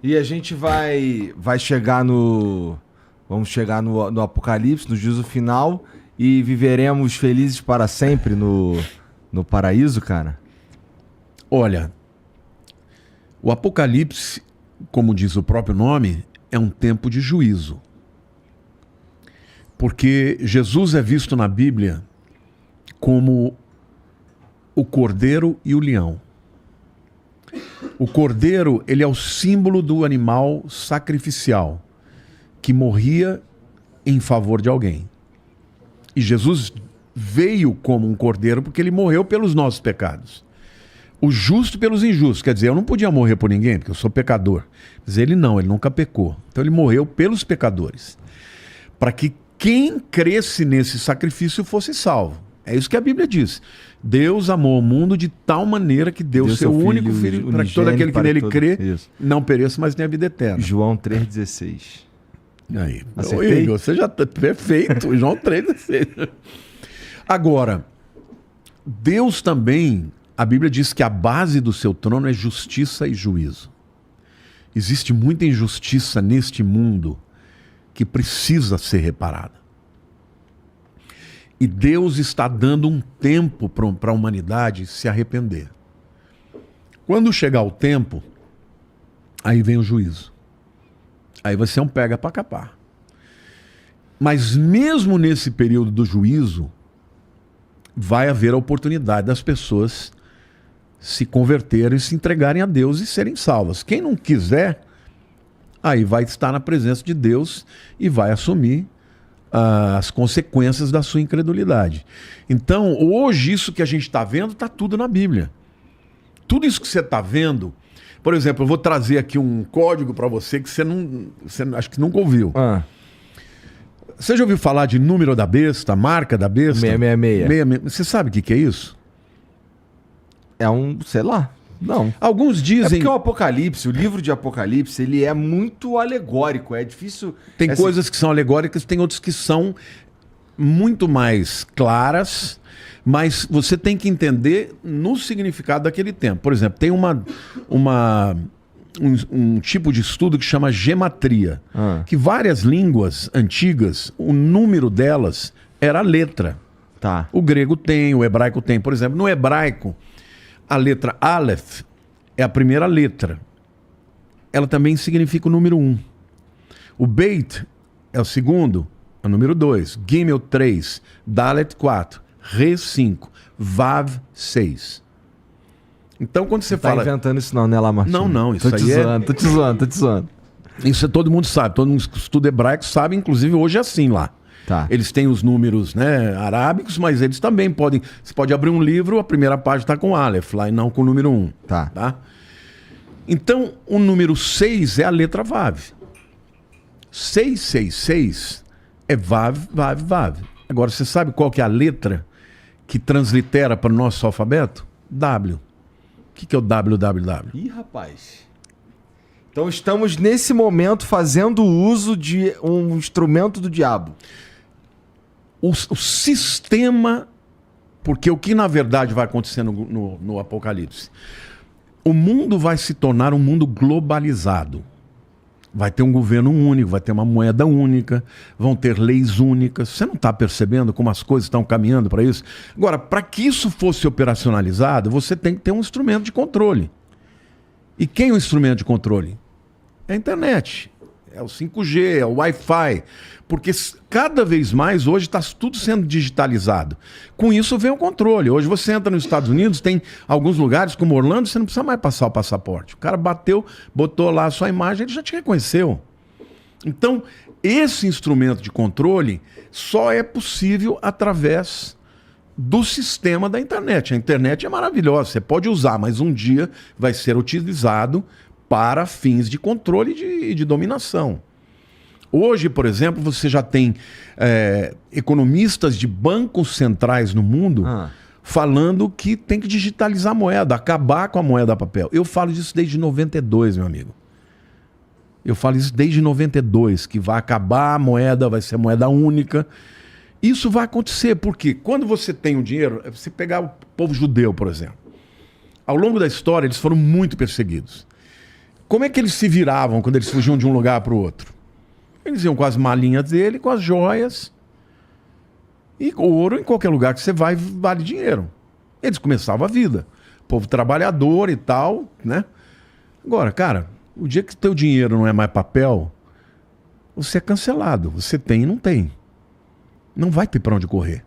E a gente vai chegar no... Vamos chegar no Apocalipse, no juízo final, e viveremos felizes para sempre no paraíso, cara? Olha, o Apocalipse, como diz o próprio nome, é um tempo de juízo. Porque Jesus é visto na Bíblia como o cordeiro e o leão. O cordeiro, ele é o símbolo do animal sacrificial, que morria em favor de alguém. E Jesus veio como um cordeiro porque ele morreu pelos nossos pecados. O justo pelos injustos. Quer dizer, eu não podia morrer por ninguém, porque eu sou pecador. Mas ele não, ele nunca pecou. Então ele morreu pelos pecadores. Para que quem cresce nesse sacrifício fosse salvo. É isso que a Bíblia diz. Deus amou o mundo de tal maneira que deu seu único filho para que todo aquele que nele crê não pereça, mas tenha vida eterna. João 3,16. Aí, acertei? Você já tá perfeito. João 3,16. Agora, Deus também, a Bíblia diz que a base do seu trono é justiça e juízo. Existe muita injustiça neste mundo que precisa ser reparada. E Deus está dando um tempo para a humanidade se arrepender. Quando chegar o tempo, aí vem o juízo. Aí vai ser um pega para capar. Mas mesmo nesse período do juízo, vai haver a oportunidade das pessoas se converterem, se entregarem a Deus e serem salvas. Quem não quiser, aí vai estar na presença de Deus e vai assumir as consequências da sua incredulidade. Então, hoje, isso que a gente está vendo, está tudo na Bíblia. Tudo isso que você está vendo... Por exemplo, eu vou trazer aqui um código para você que você acho que nunca ouviu. Você já ouviu falar de número da besta, marca da besta? 666. Você sabe o que é isso? É um, sei lá, não. Alguns É dizem... porque o Apocalipse, o livro de Apocalipse, ele é muito alegórico, é difícil... Tem coisas que são alegóricas, tem outras que são muito mais claras, mas você tem que entender no significado daquele tempo. Por exemplo, tem um tipo de estudo que chama gematria, que várias línguas antigas, o número delas era a letra. Tá. O grego tem, o hebraico tem. Por exemplo, no hebraico, a letra Aleph é a primeira letra. Ela também significa o número 1. O Beit é o segundo, é o número 2. Gimel 3, Dalet 4. Re 5, Vav 6. Então quando você fala... Tá inventando isso não, né, Lamartine? Não, isso tô aí Tô te zoando. Isso todo mundo sabe, todo mundo que estuda hebraico sabe, inclusive hoje é assim lá. Tá. Eles têm os números, né, arábicos, mas eles também podem... Você pode abrir um livro, a primeira página está com Aleph lá e não com o número 1. Tá? Então, o número 6 é a letra Vav. 666 é Vav, Vav, Vav. Agora, você sabe qual que é a letra que translitera para o nosso alfabeto? W. O que é o WWW? Ih, rapaz. Então estamos nesse momento fazendo uso de um instrumento do diabo. O sistema, porque o que na verdade vai acontecer no Apocalipse? O mundo vai se tornar um mundo globalizado. Vai ter um governo único, vai ter uma moeda única, vão ter leis únicas. Você não está percebendo como as coisas estão caminhando para isso? Agora, para que isso fosse operacionalizado, você tem que ter um instrumento de controle. E quem é o instrumento de controle? É a internet, é o 5G, é o Wi-Fi. Porque cada vez mais hoje está tudo sendo digitalizado. Com isso vem o controle. Hoje você entra nos Estados Unidos, tem alguns lugares como Orlando, você não precisa mais passar o passaporte. O cara bateu, botou lá a sua imagem, ele já te reconheceu. Então, esse instrumento de controle só é possível através do sistema da internet. A internet é maravilhosa, você pode usar, mas um dia vai ser utilizado para fins de controle e de dominação. Hoje, por exemplo, você já tem economistas de bancos centrais no mundo falando que tem que digitalizar a moeda, acabar com a moeda papel. Eu falo disso desde 92, meu amigo. Eu falo isso desde 92, que vai acabar a moeda, vai ser moeda única. Isso vai acontecer, porque quando você tem o dinheiro, você pegar o povo judeu, por exemplo. Ao longo da história, eles foram muito perseguidos. Como é que eles se viravam quando eles fugiam de um lugar para o outro? Eles iam com as malinhas dele, com as joias. E ouro, em qualquer lugar que você vai, vale dinheiro. Eles começavam a vida. Povo trabalhador e tal, né? Agora, cara, o dia que teu dinheiro não é mais papel, você é cancelado. Você tem e não tem. Não vai ter para onde correr.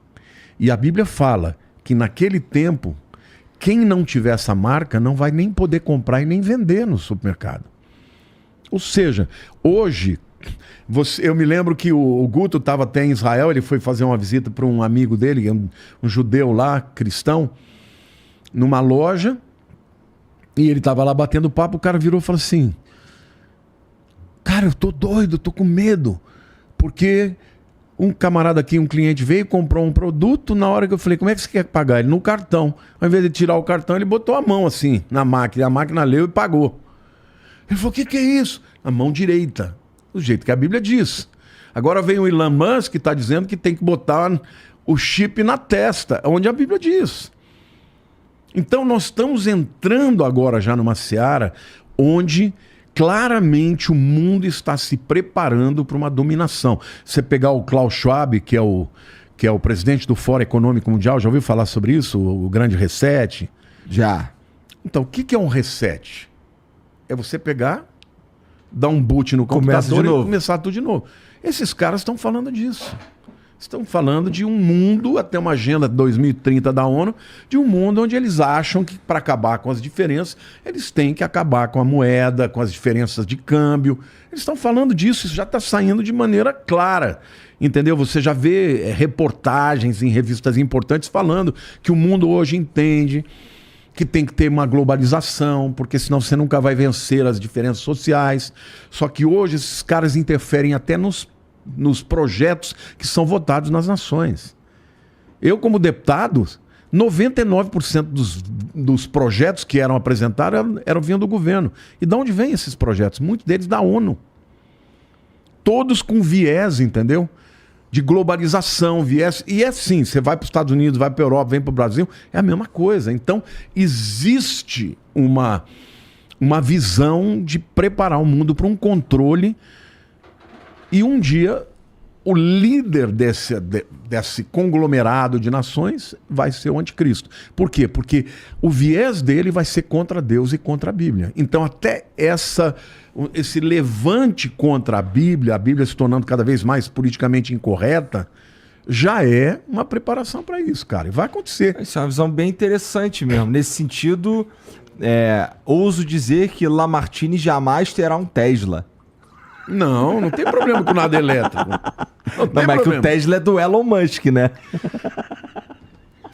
E a Bíblia fala que naquele tempo, quem não tiver essa marca não vai nem poder comprar e nem vender no supermercado. Ou seja, hoje, eu me lembro que o Guto estava até em Israel, ele foi fazer uma visita para um amigo dele, um judeu lá, cristão, numa loja, e ele estava lá batendo papo, o cara virou e falou assim, cara, eu tô doido, tô com medo, porque um camarada aqui, um cliente veio, comprou um produto, na hora que eu falei, como é que você quer pagar? Ele, no cartão. Ao invés de tirar o cartão, ele botou a mão assim, na máquina, a máquina leu e pagou. Ele falou, o que é isso? A mão direita, do jeito que a Bíblia diz. Agora vem o Elon Musk que está dizendo que tem que botar o chip na testa, onde a Bíblia diz. Então nós estamos entrando agora já numa seara onde claramente o mundo está se preparando para uma dominação. Você pegar o Klaus Schwab, que é o presidente do Fórum Econômico Mundial, já ouviu falar sobre isso? O grande reset? Já. Então, o que é um reset? É você pegar, dar um boot no computador e começar tudo de novo. Esses caras estão falando disso. Estão falando de um mundo, até uma agenda 2030 da ONU, de um mundo onde eles acham que para acabar com as diferenças, eles têm que acabar com a moeda, com as diferenças de câmbio. Eles estão falando disso, isso já está saindo de maneira clara. Entendeu? Você já vê reportagens em revistas importantes falando que o mundo hoje entende que tem que ter uma globalização, porque senão você nunca vai vencer as diferenças sociais. Só que hoje esses caras interferem até nos projetos que são votados nas nações. Eu, como deputado, 99% dos projetos que eram apresentados eram vindo do governo. E de onde vêm esses projetos? Muitos deles da ONU. Todos com viés, entendeu? De globalização, viés. E é assim, você vai para os Estados Unidos, vai para a Europa, vem para o Brasil, é a mesma coisa. Então, existe uma visão de preparar o mundo para um controle. E um dia, o líder desse conglomerado de nações vai ser o anticristo. Por quê? Porque o viés dele vai ser contra Deus e contra a Bíblia. Então, até esse levante contra a Bíblia se tornando cada vez mais politicamente incorreta, já é uma preparação para isso, cara. E vai acontecer. Isso é uma visão bem interessante mesmo. Nesse sentido, ouso dizer que Lamartine jamais terá um Tesla. Não tem problema com nada elétrico. Não, mas que o Tesla é do Elon Musk, né?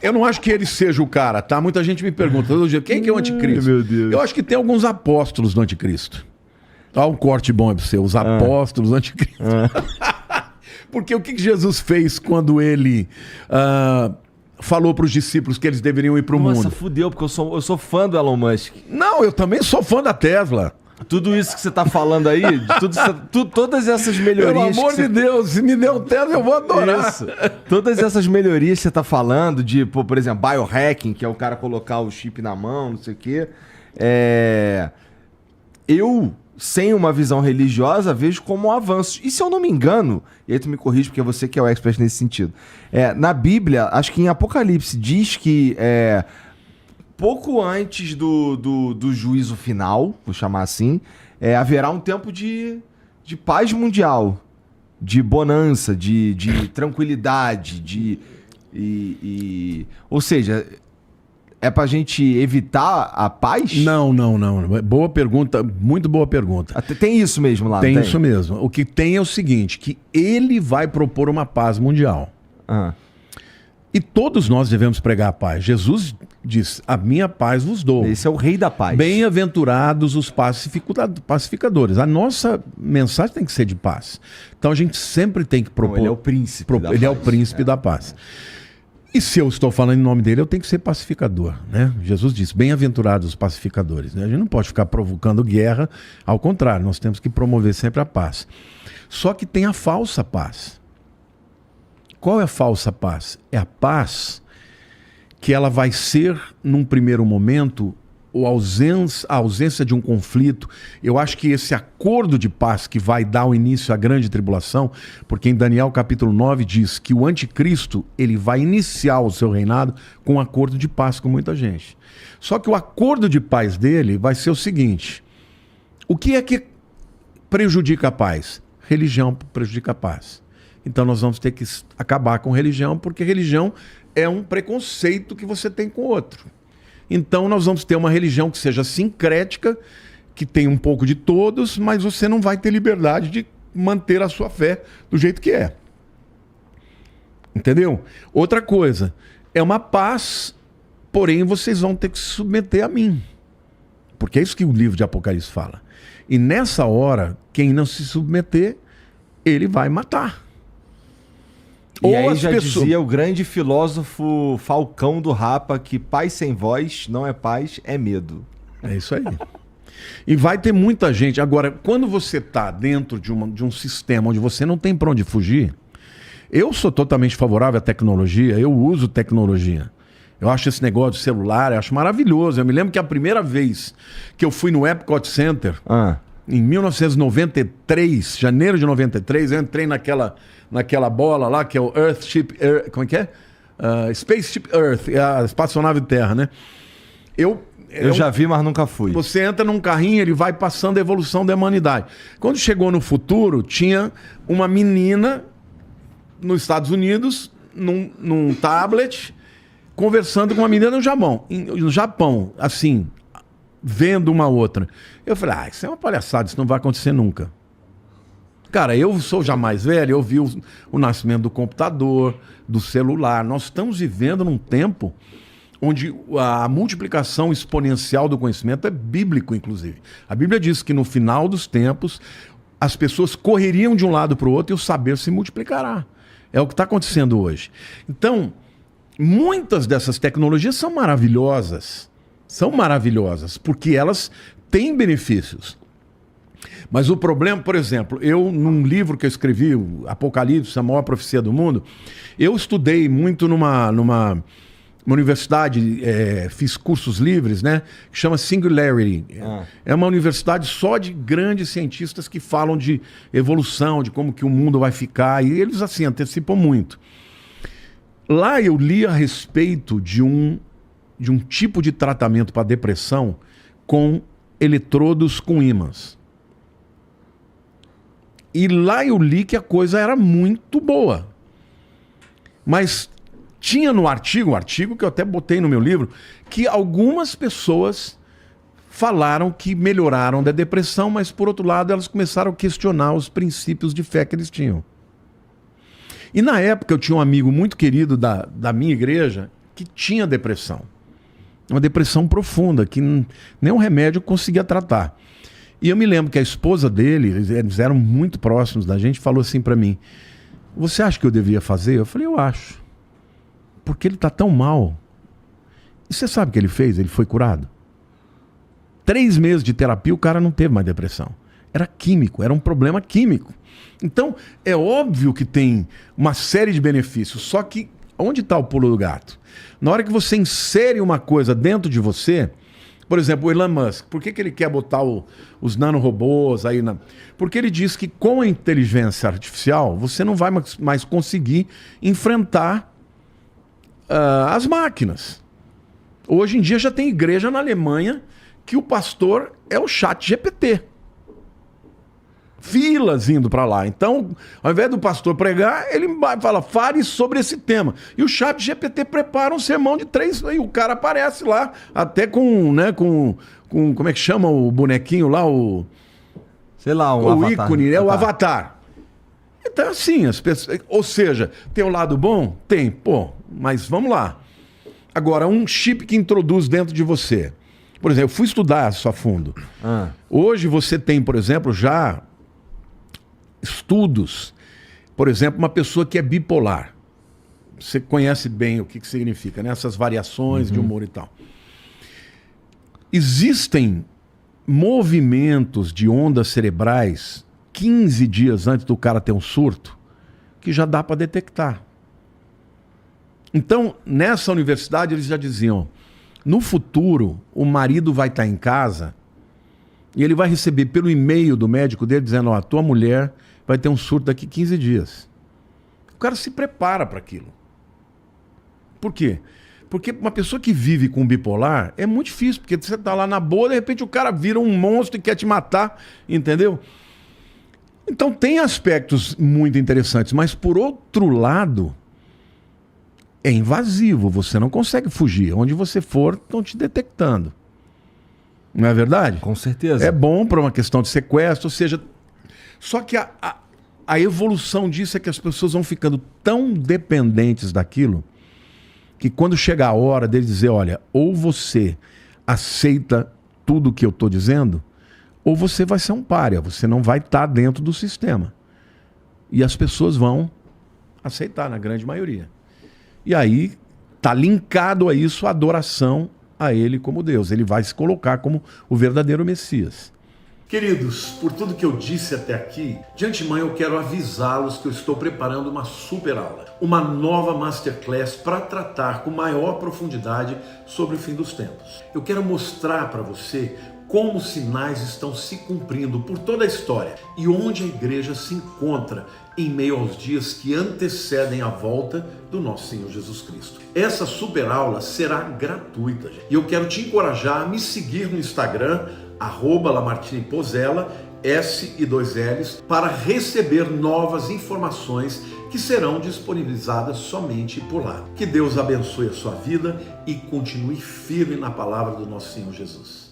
Eu não acho que ele seja o cara, tá? Muita gente me pergunta todo dia, quem que é o anticristo? Meu Deus. Eu acho que tem alguns apóstolos do anticristo. Olha um corte bom aí pra você, os apóstolos do anticristo. Porque o que Jesus fez quando ele falou para os discípulos que eles deveriam ir para o mundo? Nossa, fudeu, porque eu sou fã do Elon Musk. Não, eu também sou fã da Tesla. Tudo isso que você tá falando aí, todas essas melhorias... Pelo amor de Deus, se me der um Tesla, eu vou adorar. Isso. Todas essas melhorias que você tá falando, de, por exemplo, biohacking, que é o cara colocar o chip na mão, não sei o quê. Eu, sem uma visão religiosa, vejo como um avanço. E se eu não me engano, e aí tu me corrige, porque é você que é o expert nesse sentido. Na Bíblia, acho que em Apocalipse, diz que... pouco antes do juízo final, vou chamar assim, haverá um tempo de paz mundial, de bonança, de tranquilidade, ou seja, é pra gente evitar a paz? Não. Boa pergunta, muito boa pergunta. Tem isso mesmo lá, tem isso mesmo. O que tem é o seguinte, que ele vai propor uma paz mundial. E todos nós devemos pregar a paz. Jesus diz, a minha paz vos dou. Esse é o rei da paz. Bem-aventurados os pacificadores. A nossa mensagem tem que ser de paz. Então a gente sempre tem que propor... Ele é o príncipe da paz. Ele é o príncipe da paz. E se eu estou falando em nome dele, eu tenho que ser pacificador, né? Jesus disse, bem-aventurados os pacificadores. Né? A gente não pode ficar provocando guerra. Ao contrário, nós temos que promover sempre a paz. Só que tem a falsa paz. Qual é a falsa paz? É a paz que ela vai ser, num primeiro momento, a ausência de um conflito. Eu acho que esse acordo de paz que vai dar o início à grande tribulação, porque em Daniel capítulo 9 diz que o anticristo ele vai iniciar o seu reinado com um acordo de paz com muita gente. Só que o acordo de paz dele vai ser o seguinte: o que é que prejudica a paz? Religião prejudica a paz. Então nós vamos ter que acabar com religião, porque religião é um preconceito que você tem com o outro. Então nós vamos ter uma religião que seja sincrética, que tem um pouco de todos, mas você não vai ter liberdade de manter a sua fé do jeito que é. Entendeu? Outra coisa, é uma paz, porém vocês vão ter que se submeter a mim. Porque é isso que o livro de Apocalipse fala. E nessa hora, quem não se submeter, ele vai matar. E ou aí já dizia o grande filósofo Falcão do Rapa que paz sem voz não é paz, é medo. É isso aí. E vai ter muita gente. Agora, quando você está dentro de um sistema onde você não tem para onde fugir, eu sou totalmente favorável à tecnologia, eu uso tecnologia. Eu acho esse negócio de celular, eu acho maravilhoso. Eu me lembro que a primeira vez que eu fui no Epcot Center, em 1993, janeiro de 93, eu entrei naquela bola lá, que é o Earthship, como é que é? Spaceship Earth, a espaçonave Terra, né? Eu já vi, mas nunca fui. Você entra num carrinho, ele vai passando a evolução da humanidade. Quando chegou no futuro, tinha uma menina nos Estados Unidos, num tablet, conversando com uma menina no Japão, assim, vendo uma outra. Eu falei, isso é uma palhaçada, isso não vai acontecer nunca. Cara, eu sou já mais velho, eu vi o nascimento do computador, do celular. Nós estamos vivendo num tempo onde a multiplicação exponencial do conhecimento é bíblico, inclusive. A Bíblia diz que no final dos tempos, as pessoas correriam de um lado para o outro e o saber se multiplicará. É o que está acontecendo hoje. Então, muitas dessas tecnologias são maravilhosas. São maravilhosas, porque elas têm benefícios. Mas o problema, por exemplo, eu num livro que eu escrevi, o Apocalipse, a maior profecia do mundo, eu estudei muito numa universidade, fiz cursos livres, né? Que chama Singularity. É uma universidade só de grandes cientistas que falam de evolução, de como que o mundo vai ficar, e eles assim antecipam muito. Lá eu li a respeito de um tipo de tratamento para depressão com eletrodos com ímãs. E lá eu li que a coisa era muito boa. Mas tinha no artigo, um artigo que eu até botei no meu livro, que algumas pessoas falaram que melhoraram da depressão, mas por outro lado elas começaram a questionar os princípios de fé que eles tinham. E na época eu tinha um amigo muito querido da minha igreja que tinha depressão. Uma depressão profunda, que nenhum remédio conseguia tratar. E eu me lembro que a esposa dele, eles eram muito próximos da gente, falou assim para mim, você acha que eu devia fazer? Eu falei, eu acho. Porque ele está tão mal. E você sabe o que ele fez? Ele foi curado. 3 meses de terapia, o cara não teve mais depressão. Era químico, era um problema químico. Então, é óbvio que tem uma série de benefícios, só que onde está o pulo do gato? Na hora que você insere uma coisa dentro de você, por exemplo, o Elon Musk, por que ele quer botar os nanorobôs aí? Porque ele diz que com a inteligência artificial, você não vai mais conseguir enfrentar as máquinas. Hoje em dia já tem igreja na Alemanha que o pastor é o ChatGPT. Filas indo para lá. Então, ao invés do pastor pregar, ele vai falar, fale sobre esse tema. E o ChatGPT prepara um sermão de 3, e o cara aparece lá, até com como é que chama o bonequinho lá, sei lá, o avatar, ícone, né? O avatar. Então, assim, as pessoas, ou seja, tem um lado bom? Tem, mas vamos lá. Agora, um chip que introduz dentro de você. Por exemplo, eu fui estudar isso a fundo. Hoje você tem, por exemplo, já estudos, por exemplo, uma pessoa que é bipolar. Você conhece bem o que significa, né? Essas variações de humor e tal. Existem movimentos de ondas cerebrais 15 dias antes do cara ter um surto que já dá para detectar. Então, nessa universidade eles já diziam, No futuro, o marido vai estar em casa e ele vai receber pelo e-mail do médico dele dizendo, ó, tua mulher vai ter um surto daqui 15 dias. O cara se prepara para aquilo. Por quê? Porque uma pessoa que vive com bipolar é muito difícil, porque você tá lá na boa, de repente o cara vira um monstro e quer te matar, entendeu? Então tem aspectos muito interessantes, mas por outro lado, é invasivo, você não consegue fugir. Onde você for, estão te detectando. Não é verdade? Com certeza. É bom para uma questão de sequestro, ou seja... Só que a evolução disso é que as pessoas vão ficando tão dependentes daquilo que quando chega a hora dele dizer, olha, ou você aceita tudo que eu estou dizendo, ou você vai ser um pária, você não vai estar dentro do sistema. E as pessoas vão aceitar, na grande maioria. E aí está linkado a isso a adoração a ele como Deus. Ele vai se colocar como o verdadeiro Messias. Queridos, por tudo que eu disse até aqui, de antemão eu quero avisá-los que eu estou preparando uma super aula, uma nova masterclass para tratar com maior profundidade sobre o fim dos tempos. Eu quero mostrar para você como os sinais estão se cumprindo por toda a história e onde a igreja se encontra em meio aos dias que antecedem a volta do nosso Senhor Jesus Cristo. Essa super aula será gratuita, gente. E eu quero te encorajar a me seguir no Instagram, @lamartinepozella, S e 2 L's, para receber novas informações que serão disponibilizadas somente por lá. Que Deus abençoe a sua vida e continue firme na palavra do nosso Senhor Jesus.